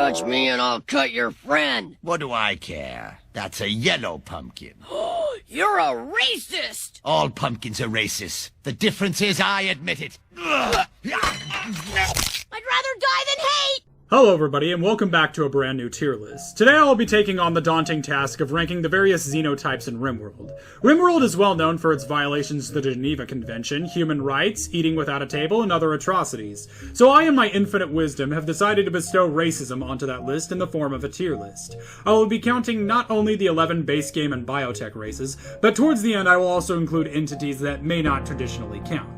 touch me and I'll cut your friend. What do I care? That's a yellow pumpkin. You're a racist! All pumpkins are racist. The difference is I admit it. I'd rather die than hate! Hello everybody, and welcome back to a brand new tier list. Today I'll be taking on the daunting task of ranking the various xenotypes in RIMWORLD. RIMWORLD is well known for its violations to the Geneva Convention, human rights, eating without a table, and other atrocities. So I, in my infinite wisdom, have decided to bestow racism onto that list in the form of a tier list. I will be counting not only the 11 base game and biotech races, but towards the end I will also include entities that may not traditionally count.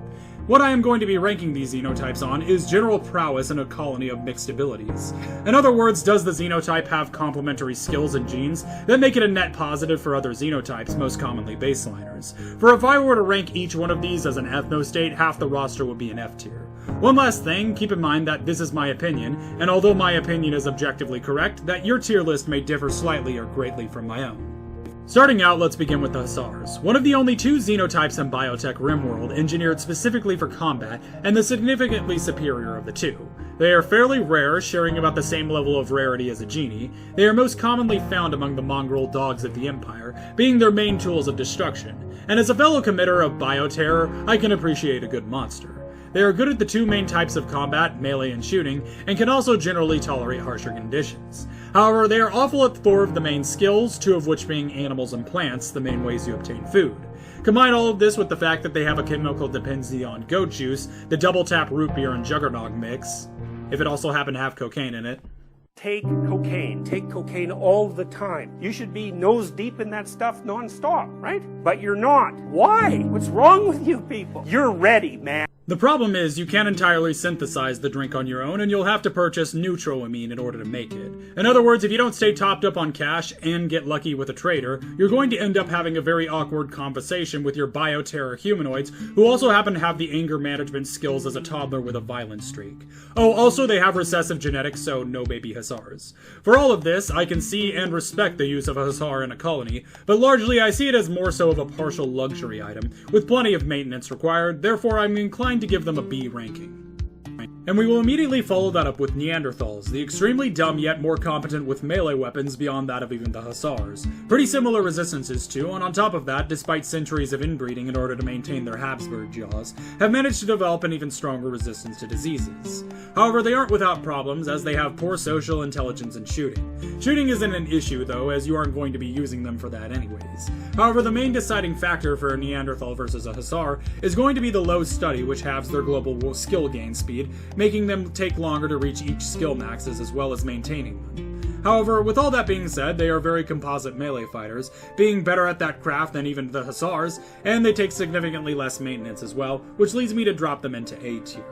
What I am going to be ranking these xenotypes on is general prowess in a colony of mixed abilities. In other words, does the xenotype have complementary skills and genes that make it a net positive for other xenotypes, most commonly baseliners? For if I were to rank each one of these as an ethnostate, half the roster would be an F tier. One last thing, keep in mind that this is my opinion, and although my opinion is objectively correct, that your tier list may differ slightly or greatly from my own. Starting out, let's begin with the Hussars, one of the only two xenotypes in biotech RIMWORLD engineered specifically for combat, and the significantly superior of the two. They are fairly rare, sharing about the same level of rarity as a genie. They are most commonly found among the mongrel dogs of the Empire, being their main tools of destruction, and as a fellow committer of bioterror, I can appreciate a good monster. They are good at the two main types of combat, melee and shooting, and can also generally tolerate harsher conditions. However, they are awful at 4 of the main skills, 2 of which being animals and plants, the main ways you obtain food. Combine all of this with the fact that they have a chemical dependency on goat juice, the double tap root beer and juggernog mix, if it also happened to have cocaine in it. Take cocaine all the time. You should be nose deep in that stuff non-stop, right? But you're not. Why? What's wrong with you people? You're ready, man. The problem is, you can't entirely synthesize the drink on your own, and you'll have to purchase neutroamine in order to make it. In other words, if you don't stay topped up on cash and get lucky with a trader, you're going to end up having a very awkward conversation with your bioterror humanoids, who also happen to have the anger management skills as a toddler with a violent streak. Oh, also they have recessive genetics, so no baby Hussars. For all of this, I can see and respect the use of a Hussar in a colony, but largely I see it as more so of a partial luxury item, with plenty of maintenance required, therefore I'm inclined to give them a B ranking. And we will immediately follow that up with Neanderthals, the extremely dumb yet more competent with melee weapons beyond that of even the Hussars. Pretty similar resistances too, and on top of that, despite centuries of inbreeding in order to maintain their Habsburg jaws, have managed to develop an even stronger resistance to diseases. However, they aren't without problems, as they have poor social intelligence and shooting. Shooting isn't an issue though, as you aren't going to be using them for that anyways. However, the main deciding factor for a Neanderthal versus a Hussar is going to be the low study, which halves their global skill gain speed, making them take longer to reach each skill maxes as well as maintaining them. However, with all that being said, they are very composite melee fighters, being better at that craft than even the Hussars, and they take significantly less maintenance as well, which leads me to drop them into A tier.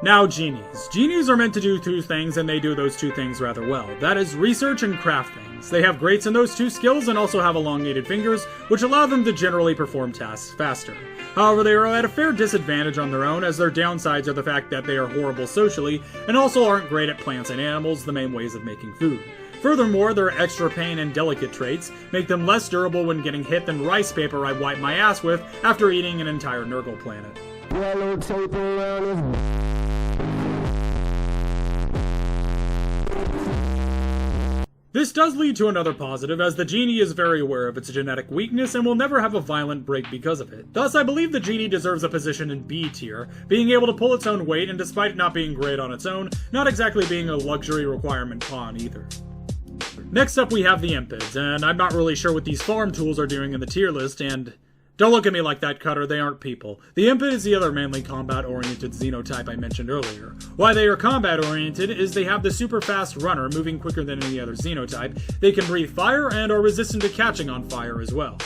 Now, Genies. Genies are meant to do 2 things, and they do those 2 things rather well. That is, research and craft things. They have greats in those 2 skills and also have elongated fingers, which allow them to generally perform tasks faster. However, they are at a fair disadvantage on their own, as their downsides are the fact that they are horrible socially, and also aren't great at plants and animals, the main ways of making food. Furthermore, their extra pain and delicate traits make them less durable when getting hit than rice paper I wipe my ass with after eating an entire Nurgle planet. Yellow tape around his... This does lead to another positive, as the Genie is very aware of its genetic weakness and will never have a violent break because of it. Thus, I believe the Genie deserves a position in B tier, being able to pull its own weight and despite not being great on its own, not exactly being a luxury requirement pawn either. Next up we have the Impids, and I'm not really sure what these farm tools are doing in the tier list, and... don't look at me like that, Cutter, they aren't people. The Impid is the other mainly combat-oriented xenotype I mentioned earlier. Why they are combat-oriented is they have the super fast runner, moving quicker than any other xenotype. They can breathe fire and are resistant to catching on fire as well.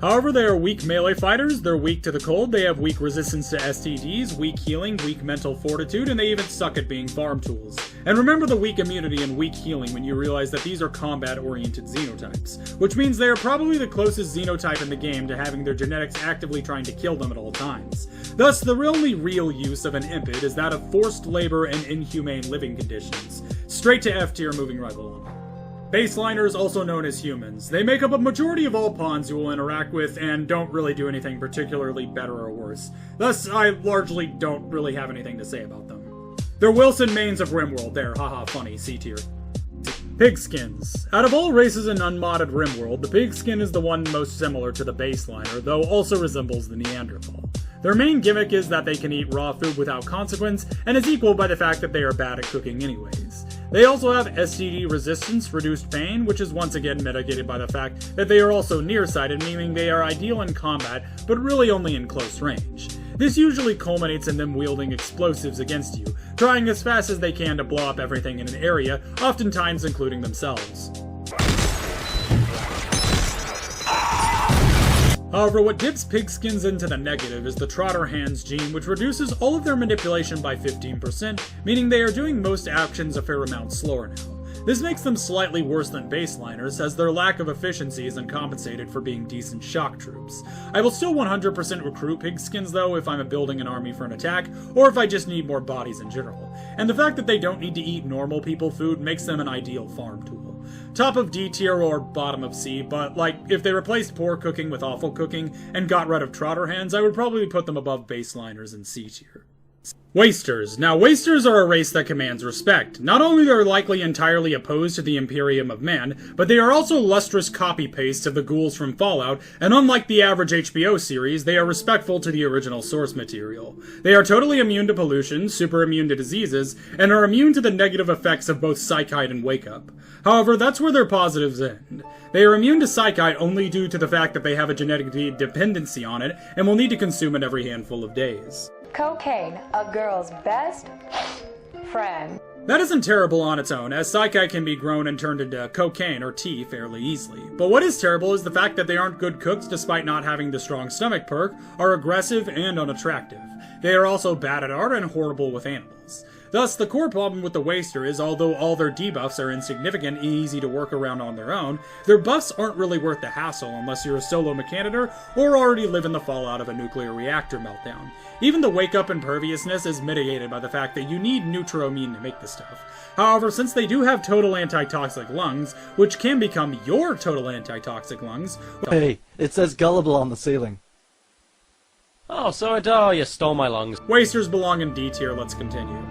However, they are weak melee fighters, they're weak to the cold, they have weak resistance to STDs, weak healing, weak mental fortitude, and they even suck at being farm tools. And remember the weak immunity and weak healing when you realize that these are combat-oriented xenotypes, which means they are probably the closest xenotype in the game to having their genetics actively trying to kill them at all times. Thus, the only real use of an Impid is that of forced labor and inhumane living conditions. Straight to F tier, moving right along. Baseliners, also known as humans. They make up a majority of all pawns you will interact with and don't really do anything particularly better or worse. Thus, I largely don't really have anything to say about them. They're Wilson mains of RimWorld. There, haha, funny, C tier. Pigskins. Out of all races in unmodded RimWorld, the pigskin is the one most similar to the Basedliner, though also resembles the Neanderthal. Their main gimmick is that they can eat raw food without consequence, and is equaled by the fact that they are bad at cooking anyways. They also have STD resistance, reduced pain, which is once again mitigated by the fact that they are also nearsighted, meaning they are ideal in combat, but really only in close range. This usually culminates in them wielding explosives against you, trying as fast as they can to blow up everything in an area, oftentimes including themselves. However, what dips pigskins into the negative is the trotter hands gene, which reduces all of their manipulation by 15%, meaning they are doing most actions a fair amount slower now. This makes them slightly worse than baseliners, as their lack of efficiency isn't compensated for being decent shock troops. I will still 100% recruit pigskins though if I'm building an army for an attack, or if I just need more bodies in general. And the fact that they don't need to eat normal people food makes them an ideal farm tool. Top of D tier or bottom of C, but like, if they replaced poor cooking with awful cooking and got rid of trotter hands, I would probably put them above baseliners in C tier. Wasters. Now, Wasters are a race that commands respect. Not only are they likely entirely opposed to the Imperium of Man, but they are also lustrous copy-pastes of the ghouls from Fallout, and unlike the average HBO series, they are respectful to the original source material. They are totally immune to pollution, super immune to diseases, and are immune to the negative effects of both Psychite and Wake Up. However, that's where their positives end. They are immune to Psychite only due to the fact that they have a genetic dependency on it, and will need to consume it every handful of days. Cocaine, a girl's best friend. That isn't terrible on its own, as Psychite can be grown and turned into cocaine or tea fairly easily. But what is terrible is the fact that they aren't good cooks despite not having the strong stomach perk, are aggressive and unattractive. They are also bad at art and horrible with animals. Thus, the core problem with the Waster is, although all their debuffs are insignificant and easy to work around on their own, their buffs aren't really worth the hassle unless you're a solo mechanitor or already live in the fallout of a nuclear reactor meltdown. Even the wake-up imperviousness is mitigated by the fact that you need neutroamine to make this stuff. However, since they do have total antitoxic lungs, which can become your total antitoxic lungs... Hey, it says gullible on the ceiling. Oh, so you stole my lungs. Wasters belong in D tier, let's continue.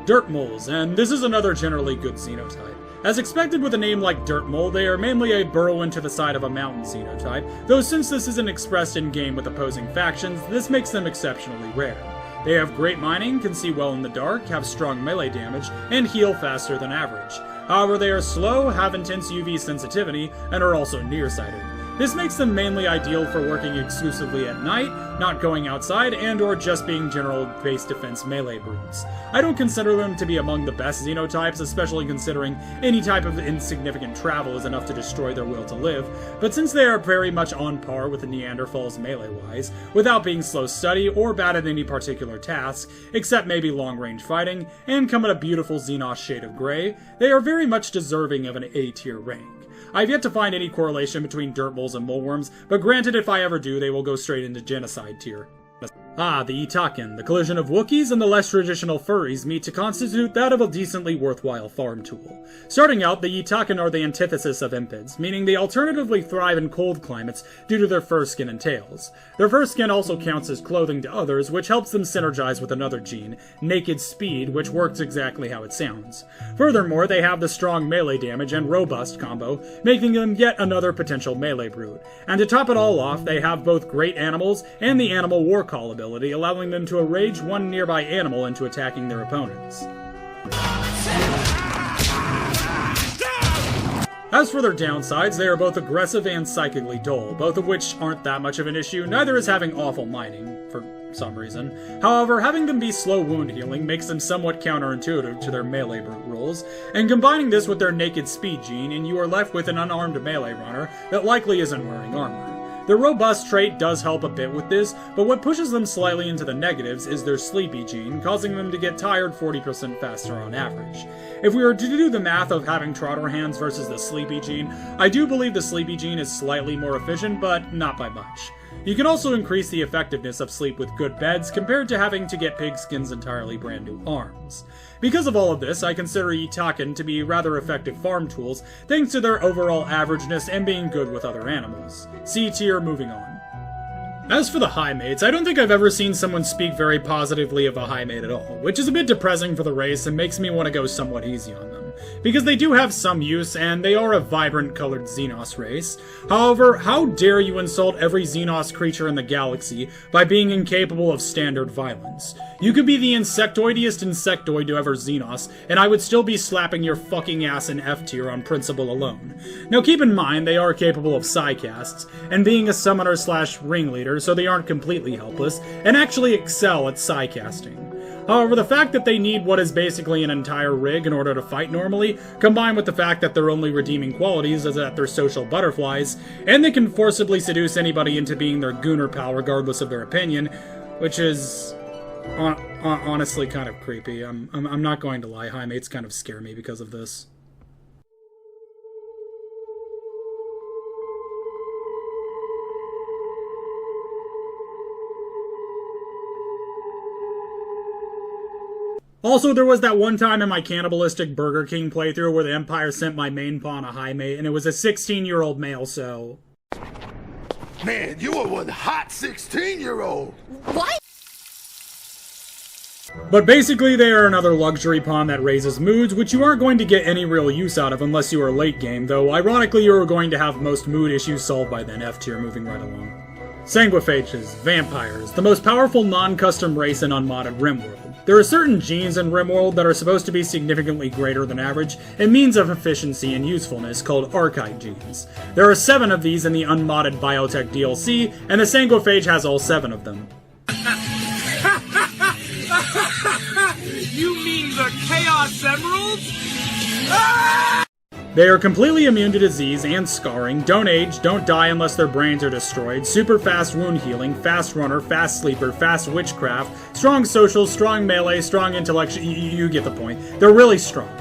Dirt moles, and this is another generally good xenotype. As expected with a name like Dirt Mole, they are mainly a burrow into the side of a mountain xenotype, though since this isn't expressed in-game with opposing factions, this makes them exceptionally rare. They have great mining, can see well in the dark, have strong melee damage, and heal faster than average. However, they are slow, have intense UV sensitivity, and are also nearsighted. This makes them mainly ideal for working exclusively at night, not going outside, and or just being general base defense melee brutes. I don't consider them to be among the best xenotypes, especially considering any type of insignificant travel is enough to destroy their will to live, but since they are very much on par with the Neanderthals melee-wise, without being slow study or bad at any particular task, except maybe long-range fighting, and come in a beautiful Xenos shade of grey, they are very much deserving of an A-tier rank. I've yet to find any correlation between dirt moles and moleworms, but granted if I ever do, they will go straight into genocide tier. Ah, the Itaken, the collision of Wookiees and the less traditional furries meet to constitute that of a decently worthwhile farm tool. Starting out, the Itaken are the antithesis of Impids, meaning they alternatively thrive in cold climates due to their fur skin and tails. Their fur skin also counts as clothing to others, which helps them synergize with another gene, Naked Speed, which works exactly how it sounds. Furthermore, they have the strong melee damage and robust combo, making them yet another potential melee brute. And to top it all off, they have both great animals and the animal war call ability, allowing them to enrage one nearby animal into attacking their opponents. As for their downsides, they are both aggressive and psychically dull, both of which aren't that much of an issue, neither is having awful mining, for some reason. However, having them be slow wound healing makes them somewhat counterintuitive to their melee brute rules, and combining this with their naked speed gene, and you are left with an unarmed melee runner that likely isn't wearing armor. Their robust trait does help a bit with this, but what pushes them slightly into the negatives is their sleepy gene, causing them to get tired 40% faster on average. If we were to do the math of having trotter hands versus the sleepy gene, I do believe the sleepy gene is slightly more efficient, but not by much. You can also increase the effectiveness of sleep with good beds compared to having to get Pigskins' entirely brand new arms. Because of all of this, I consider Itaken to be rather effective farm tools, thanks to their overall averageness and being good with other animals. C tier, moving on. As for the high mates, I don't think I've ever seen someone speak very positively of a high mate at all, which is a bit depressing for the race and makes me want to go somewhat easy on them. Because they do have some use, and they are a vibrant colored Xenos race. However, how dare you insult every Xenos creature in the galaxy by being incapable of standard violence? You could be the insectoidiest insectoid to ever Xenos, and I would still be slapping your fucking ass in F tier on principle alone. Now keep in mind, they are capable of psycasts, and being a summoner slash ringleader, so they aren't completely helpless, and actually excel at psycasting. However, the fact that they need what is basically an entire rig in order to fight normally, combined with the fact that their only redeeming qualities is that they're social butterflies, and they can forcibly seduce anybody into being their gooner pal regardless of their opinion, which is honestly kind of creepy. I'm not going to lie, high mates kind of scare me because of this. Also, there was that one time in my cannibalistic Burger King playthrough where the Empire sent my main pawn a high mate, and it was a 16-year-old male, so... Man, you are one hot 16-year-old! What? But basically, they are another luxury pawn that raises moods, which you aren't going to get any real use out of unless you are late game, though ironically you are going to have most mood issues solved by then, F tier, moving right along. Sanguiphages, vampires, the most powerful non-custom race in unmodded RimWorld. There are certain genes in RimWorld that are supposed to be significantly greater than average in means of efficiency and usefulness called archive genes. There are 7 of these in the unmodded Biotech DLC, and the Sanguiphage has all 7 of them. You mean the Chaos Emeralds? They are completely immune to disease and scarring, don't age, don't die unless their brains are destroyed, super fast wound healing, fast runner, fast sleeper, fast witchcraft, strong social, strong melee, strong intellect, you get the point. They're really strong.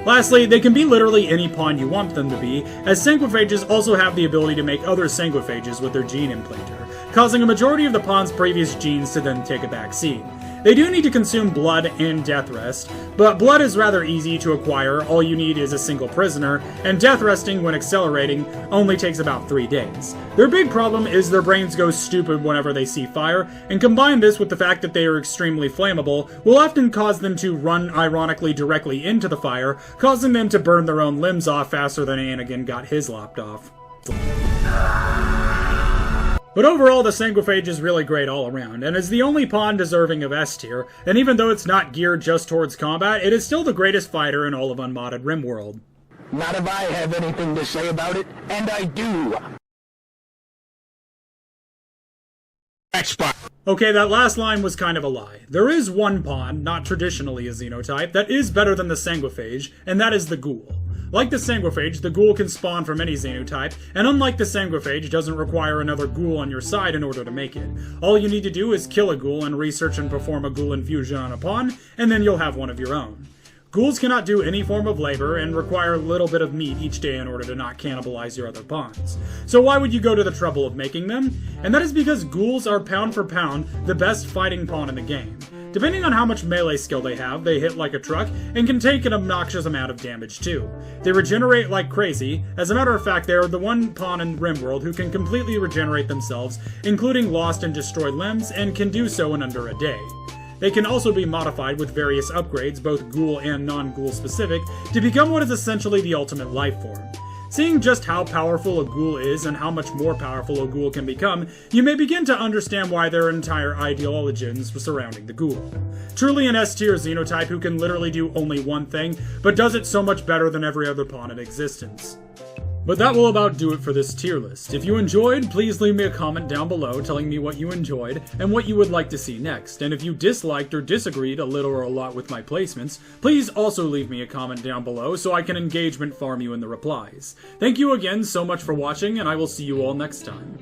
Lastly, they can be literally any pawn you want them to be, as Sanguiphages also have the ability to make other Sanguiphages with their gene implanter, causing a majority of the pawn's previous genes to then take a back seat. They do need to consume blood and death rest, but blood is rather easy to acquire, all you need is a single prisoner, and death resting when accelerating only takes about 3 days. Their big problem is their brains go stupid whenever they see fire, and combine this with the fact that they are extremely flammable, will often cause them to run ironically directly into the fire, causing them to burn their own limbs off faster than Anakin got his lopped off. But overall, the Sanguiphage is really great all around, and is the only pawn deserving of S tier, and even though it's not geared just towards combat, it is still the greatest fighter in all of unmodded RimWorld. Not if I have anything to say about it, and I do. Okay, that last line was kind of a lie. There is one pawn, not traditionally a xenotype, that is better than the Sanguiphage, and that is the ghoul. Like the Sanguiphage, the ghoul can spawn from any xenotype, and unlike the Sanguiphage, doesn't require another ghoul on your side in order to make it. All you need to do is kill a ghoul and research and perform a ghoul infusion on a pawn, and then you'll have one of your own. Ghouls cannot do any form of labor and require a little bit of meat each day in order to not cannibalize your other pawns. So why would you go to the trouble of making them? And that is because ghouls are pound for pound the best fighting pawn in the game. Depending on how much melee skill they have, they hit like a truck and can take an obnoxious amount of damage too. They regenerate like crazy. As a matter of fact, they are the one pawn in RimWorld who can completely regenerate themselves, including lost and destroyed limbs, and can do so in under a day. They can also be modified with various upgrades, both ghoul and non-ghoul specific, to become what is essentially the ultimate life form. Seeing just how powerful a ghoul is and how much more powerful a ghoul can become, you may begin to understand why there are entire ideologies surrounding the ghoul. Truly an S-tier xenotype who can literally do only one thing, but does it so much better than every other pawn in existence. But that will about do it for this tier list. If you enjoyed, please leave me a comment down below telling me what you enjoyed and what you would like to see next. And if you disliked or disagreed a little or a lot with my placements, please also leave me a comment down below so I can engagement farm you in the replies. Thank you again so much for watching, and I will see you all next time.